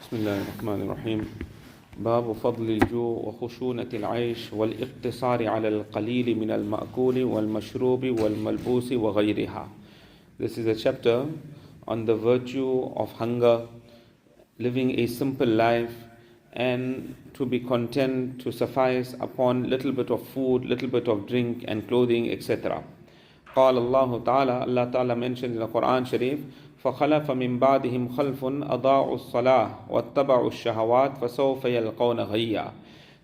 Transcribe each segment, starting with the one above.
بسم الله الرحمن الرحيم. باب فضل الجوع وخشونة العيش والاقتصار على القليل من المأكول والمشروب والملبوس وغيرها. This is a chapter on the virtue of hunger, living a simple life, and to be content to suffice upon little bit of food, little bit of drink and clothing, etc. قال الله تعالى, Allah Ta'ala mentioned in the Quran Sharif, فَخَلَفَ مِن بَعْدِهِمْ خَلْفٌ أَضَاعُوا الصَّلَاةَ وَاتَّبَعُوا الشَّهَوَاتِ فَسَوْفَ يَلْقَوْنَ غَيًّا.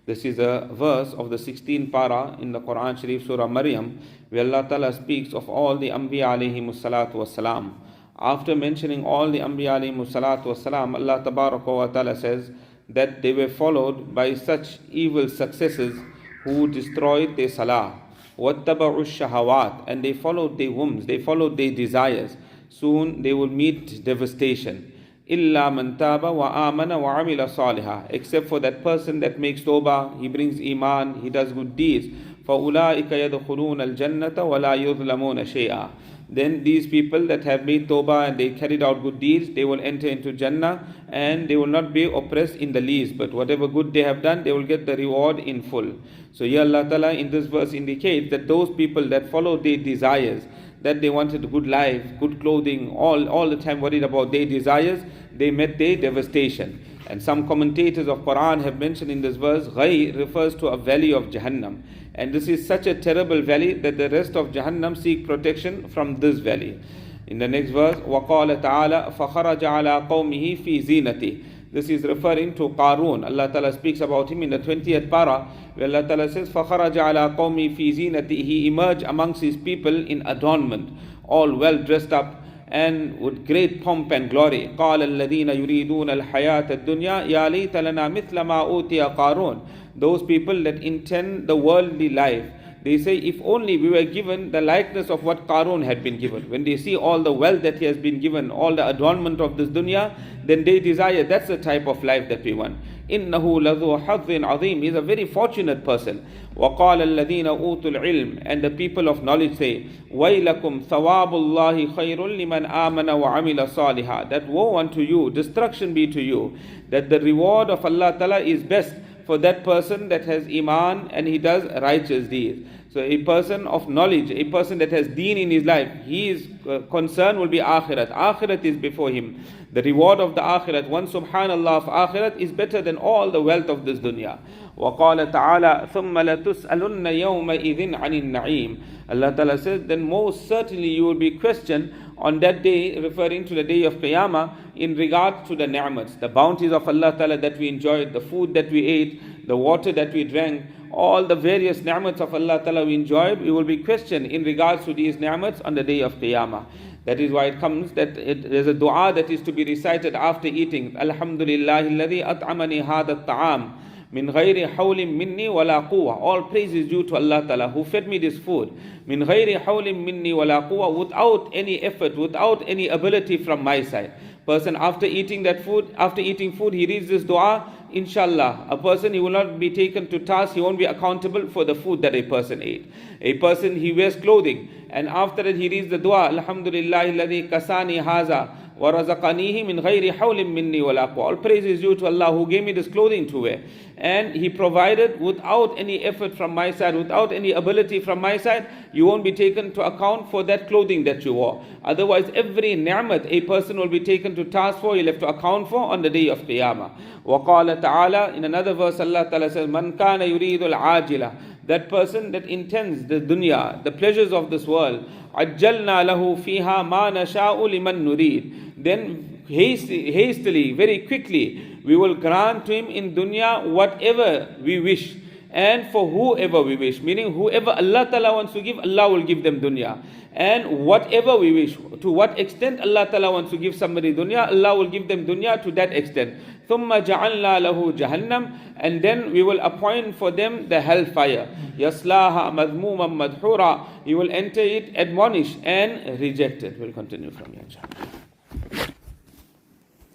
This is a verse of the 16th para in the Quran Sharif, Surah Maryam, where Allah Ta'ala speaks of all the Anbiya alayhimu salatu wassalam. After mentioning all the Anbiya alayhimu salatu wassalam, Allah Tabaraka wa Ta'ala says that they were followed by such evil successors who destroyed their salah. وَاتَّبَعُوا الشَّهَوَاتِ, and they followed their whims, they followed their desires. Soon they will meet devastation. إِلَّا مَنْ تَابَ وَآمَنَ وَعَمِلَ صَالِحًا, except for that person that makes tawbah, he brings iman, he does good deeds. فَأُولَٰئِكَ يَدْخُلُونَ الْجَنَّةَ وَلَا يُظْلَمُونَ شَيْئًا. Then these people that have made tawbah and they carried out good deeds, they will enter into Jannah and they will not be oppressed in the least, but whatever good they have done, they will get the reward in full. So here Allah Ta'ala in this verse indicates that those people that follow their desires, that they wanted a good life, good clothing, all the time worried about their desires, they met their devastation. And some commentators of Quran have mentioned in this verse, Ghai refers to a valley of Jahannam. And this is such a terrible valley that the rest of Jahannam seek protection from this valley. In the next verse, وَقَالَ تَعَالَى فَخَرَجَ عَلَىٰ قَوْمِهِ فِي زِينَتِهِ. This is referring to Qarun. Allah Ta'ala speaks about him in the 20th para, where Allah Ta'ala says, فَخَرَجَ عَلَىٰ قَوْمِهِ فِي زِينَتِهِ. He emerged amongst his people in adornment, all well dressed up and with great pomp and glory. قَالَ الَّذِينَ يُرِيدُونَ الْحَيَاةَ الدُّنْيَا يَا لَيْتَ لَنَا مِثْلَ مَا أُوتِيَ قَارُونَ. Those people that intend the worldly life, they say, if only we were given the likeness of what Qarun had been given. When they see all the wealth that he has been given, all the adornment of this dunya, then they desire, that's the type of life that we want. إِنَّهُ لَذُو حَظٍّ عَظِيمٍ. He is a very fortunate person. وَقَالَ الَّذِينَ أُوتُوا الْعِلْمِ. And the people of knowledge say, وَيْلَكُمْ ثَوَابُ اللَّهِ خَيْرٌ لِمَنْ آمَنَ وَعَمِلَ صَالِحًا. That woe unto you, destruction be to you, that the reward of Allah Ta'ala is best for that person that has iman and he does righteous deeds. So a person of knowledge, a person that has deen in his life, his concern will be Aakhirat. Aakhirat is before him. The reward of the Aakhirat, one subhanallah of Aakhirat, is better than all the wealth of this dunya. وَقَالَ تَعَالَى ثُمَّ لَتُسْأَلُنَّ يَوْمَئِذٍ عَنِ النَّعِيمِ. Allah Ta'ala says, then most certainly you will be questioned on that day, referring to the day of Qiyamah, in regard to the ni'mats, the bounties of Allah Ta'ala that we enjoyed, the food that we ate, the water that we drank, all the various ni'mats of Allah Ta'ala we enjoyed, we will be questioned in regards to these ni'mats on the day of Qiyamah. That is why it comes that there's a dua that is to be recited after eating. Alhamdulillahi alladhi at'amani hadha at-ta'am min ghayri hawlim minni wala quwwa. All praise is due to Allah Ta'ala who fed me this food. Min ghayri hawlim minni wala quwwa, without any effort, without any ability from my side. Person after eating that food, after eating food, he reads this dua, inshallah, a person, he will not be taken to task, he won't be accountable for the food that a person ate. A person, he wears clothing, and after that he reads the dua, Alhamdulillahi alladhi kasani haza wa razaqanihi min ghayri hawlim minni wala quwwa. All praise is due to Allah who gave me this clothing to wear, and he provided without any effort from my side, without any ability from my side. You won't be taken to account for that clothing that you wore. Otherwise, every ni'mat a person will be taken to task for, he'll have to account for on the day of Qiyamah. وَقَالَ تَعَالَى. In another verse, Allah Ta'ala says, مَنْ كَانَ يُرِيدُ الْعَاجِلَةِ. That person that intends the dunya, the pleasures of this world, عَجَّلْنَا لَهُ فِيهَا مَا نَشَاءُ لِمَنْ نُرِيدُ. Then hastily, very quickly, we will grant to him in dunya whatever we wish, and for whoever we wish. Meaning whoever Allah Ta'ala wants to give, Allah will give them dunya. And whatever we wish, to what extent Allah Ta'ala wants to give somebody dunya, Allah will give them dunya to that extent. ثُمَّ جَعَلْنَا لَهُ جَهَنَّمْ. And then we will appoint for them the hellfire. يَصْلَاهَا مَذْمُومًا مَدْحُورًا. He will enter it admonished and rejected. We'll continue from here, inshallah.